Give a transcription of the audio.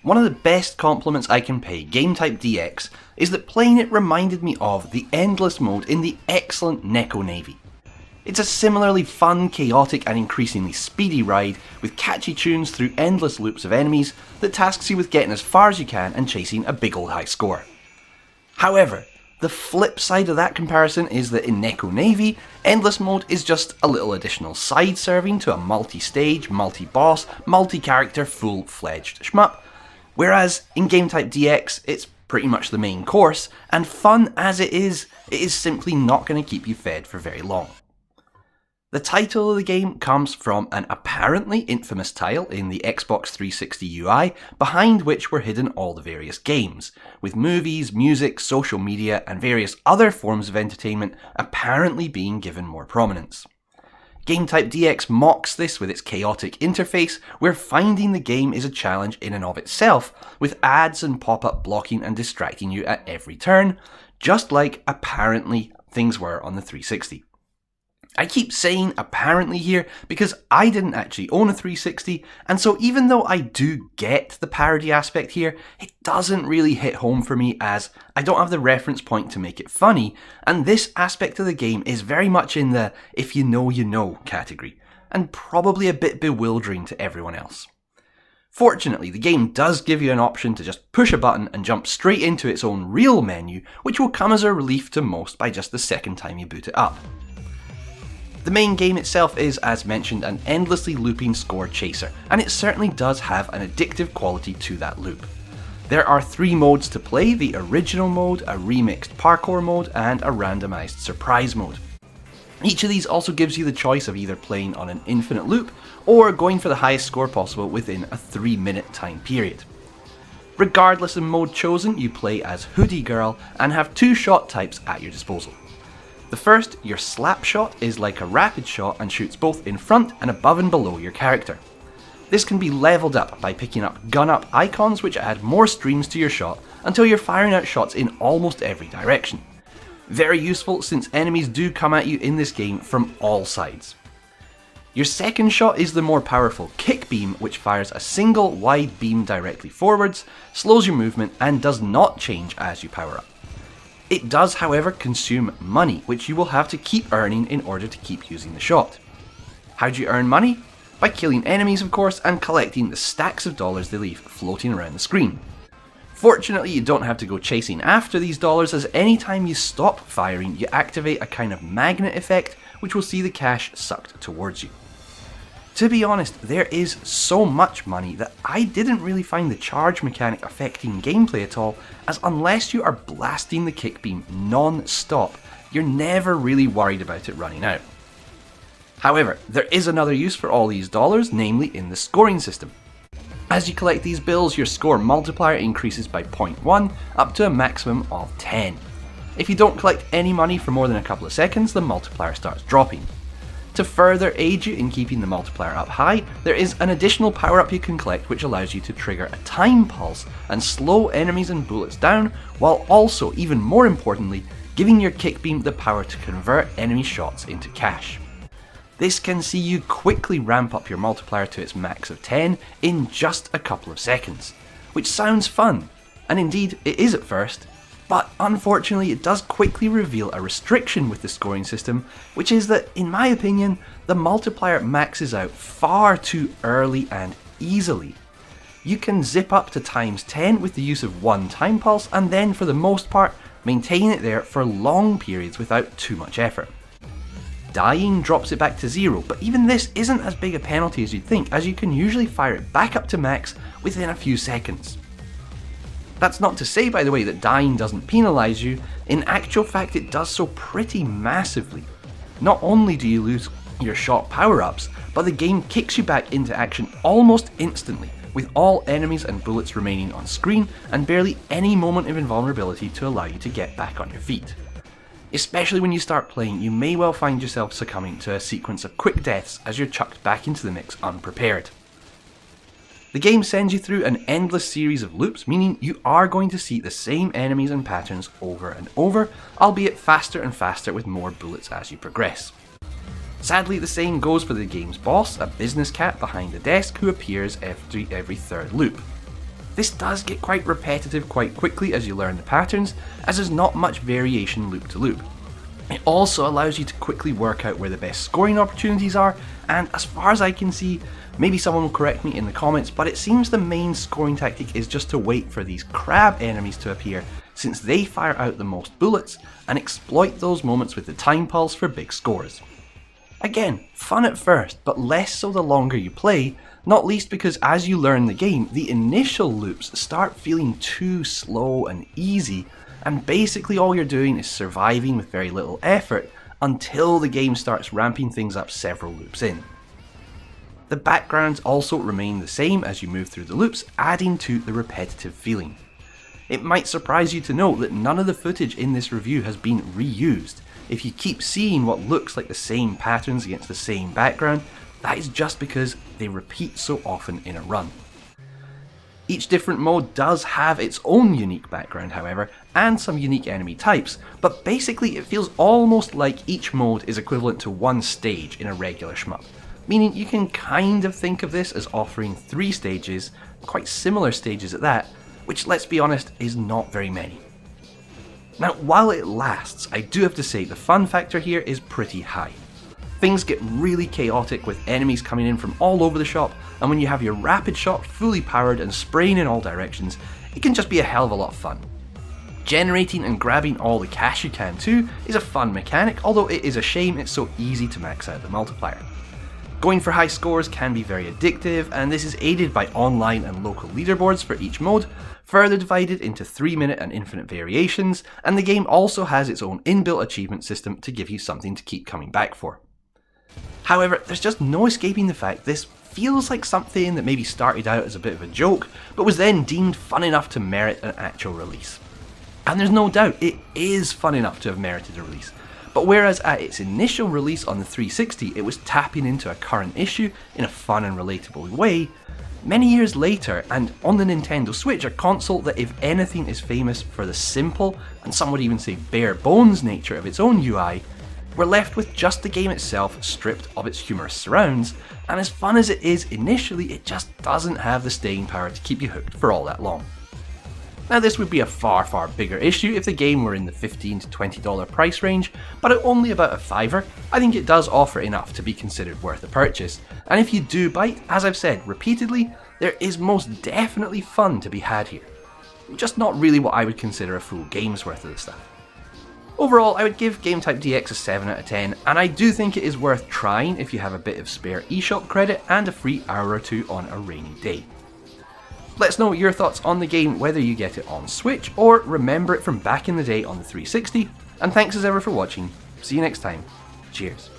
One of the best compliments I can pay Game Type DX is that playing it reminded me of the endless mode in the excellent Neko Navy. It's a similarly fun, chaotic and increasingly speedy ride with catchy tunes through endless loops of enemies that tasks you with getting as far as you can and chasing a big old high score. However, the flip side of that comparison is that in Neko Navy, endless mode is just a little additional side serving to a multi-stage, multi-boss, multi-character, full-fledged shmup, whereas in Game Type DX it's pretty much the main course, and fun as it is simply not going to keep you fed for very long. The title of the game comes from an apparently infamous tile in the Xbox 360 UI, behind which were hidden all the various games, with movies, music, social media, and various other forms of entertainment apparently being given more prominence. Game Type DX mocks this with its chaotic interface, where finding the game is a challenge in and of itself, with ads and pop-up blocking and distracting you at every turn, just like apparently things were on the 360. I keep saying apparently here because I didn't actually own a 360, and so even though I do get the parody aspect here, it doesn't really hit home for me as I don't have the reference point to make it funny, and this aspect of the game is very much in the if you know category, and probably a bit bewildering to everyone else. Fortunately, the game does give you an option to just push a button and jump straight into its own real menu, which will come as a relief to most by just the second time you boot it up. The main game itself is, as mentioned, an endlessly looping score chaser, and it certainly does have an addictive quality to that loop. There are 3 modes to play: the original mode, a remixed parkour mode, and a randomized surprise mode. Each of these also gives you the choice of either playing on an infinite loop, or going for the highest score possible within a 3-minute time period. Regardless of mode chosen, you play as Hoodie Girl, and have 2 shot types at your disposal. The first, your slap shot, is like a rapid shot and shoots both in front and above and below your character. This can be leveled up by picking up gun up icons which add more streams to your shot until you're firing out shots in almost every direction. Very useful since enemies do come at you in this game from all sides. Your second shot is the more powerful kick beam, which fires a single wide beam directly forwards, slows your movement and does not change as you power up. It does, however, consume money, which you will have to keep earning in order to keep using the shot. How do you earn money? By killing enemies, of course, and collecting the stacks of dollars they leave floating around the screen. Fortunately, you don't have to go chasing after these dollars, as any time you stop firing, you activate a kind of magnet effect, which will see the cash sucked towards you. To be honest, there is so much money that I didn't really find the charge mechanic affecting gameplay at all, as unless you are blasting the kick beam non-stop, you're never really worried about it running out. However, there is another use for all these dollars, namely in the scoring system. As you collect these bills, your score multiplier increases by 0.1 up to a maximum of 10. If you don't collect any money for more than a couple of seconds, the multiplier starts dropping. To further aid you in keeping the multiplier up high, there is an additional power-up you can collect which allows you to trigger a time pulse and slow enemies and bullets down, while also, even more importantly, giving your kick beam the power to convert enemy shots into cash. This can see you quickly ramp up your multiplier to its max of 10 in just a couple of seconds, which sounds fun, and indeed it is at first, but unfortunately it does quickly reveal a restriction with the scoring system, which is that, in my opinion, the multiplier maxes out far too early and easily. You can zip up to times 10 with the use of one time pulse, and then for the most part maintain it there for long periods without too much effort. Dying drops it back to 0, but even this isn't as big a penalty as you'd think, as you can usually fire it back up to max within a few seconds. That's not to say, by the way, that dying doesn't penalise you. In actual fact, it does so pretty massively. Not only do you lose your shot power-ups, but the game kicks you back into action almost instantly, with all enemies and bullets remaining on screen and barely any moment of invulnerability to allow you to get back on your feet. Especially when you start playing, you may well find yourself succumbing to a sequence of quick deaths as you're chucked back into the mix unprepared. The game sends you through an endless series of loops, meaning you are going to see the same enemies and patterns over and over, albeit faster and faster with more bullets as you progress. Sadly, the same goes for the game's boss, a business cat behind a desk who appears every third loop. This does get quite repetitive quite quickly as you learn the patterns, as there's not much variation loop to loop. It also allows you to quickly work out where the best scoring opportunities are, and as far as I can see, maybe someone will correct me in the comments, but it seems the main scoring tactic is just to wait for these crab enemies to appear, since they fire out the most bullets, and exploit those moments with the time pulse for big scores. Again, fun at first, but less so the longer you play, not least because as you learn the game, the initial loops start feeling too slow and easy, and basically all you're doing is surviving with very little effort until the game starts ramping things up several loops in. The backgrounds also remain the same as you move through the loops, adding to the repetitive feeling. It might surprise you to know that none of the footage in this review has been reused. If you keep seeing what looks like the same patterns against the same background, that is just because they repeat so often in a run. Each different mode does have its own unique background, however, and some unique enemy types, but basically it feels almost like each mode is equivalent to one stage in a regular shmup, meaning you can kind of think of this as offering 3 stages, quite similar stages at that, which, let's be honest, is not very many. Now, while it lasts, I do have to say the fun factor here is pretty high. Things get really chaotic with enemies coming in from all over the shop, and when you have your rapid shot fully powered and spraying in all directions, it can just be a hell of a lot of fun. Generating and grabbing all the cash you can too is a fun mechanic, although it is a shame it's so easy to max out the multiplier. Going for high scores can be very addictive, and this is aided by online and local leaderboards for each mode, further divided into 3-minute and infinite variations, and the game also has its own inbuilt achievement system to give you something to keep coming back for. However, there's just no escaping the fact this feels like something that maybe started out as a bit of a joke, but was then deemed fun enough to merit an actual release. And there's no doubt it is fun enough to have merited a release. But whereas at its initial release on the 360 it was tapping into a current issue in a fun and relatable way, many years later, and on the Nintendo Switch, a console that if anything is famous for the simple, and some would even say bare bones nature of its own UI, we're left with just the game itself stripped of its humorous surrounds, and as fun as it is initially, it just doesn't have the staying power to keep you hooked for all that long. Now, this would be a far bigger issue if the game were in the $15 to $20 price range, but at only about a $5, I think it does offer enough to be considered worth a purchase. And if you do bite, as I've said repeatedly, there is most definitely fun to be had here. Just not really what I would consider a full game's worth of the stuff. Overall, I would give GameType DX a 7 out of 10, and I do think it is worth trying if you have a bit of spare eShop credit and a free hour or two on a rainy day. Let us know your thoughts on the game, whether you get it on Switch or remember it from back in the day on the 360, and thanks as ever for watching. See you next time. Cheers.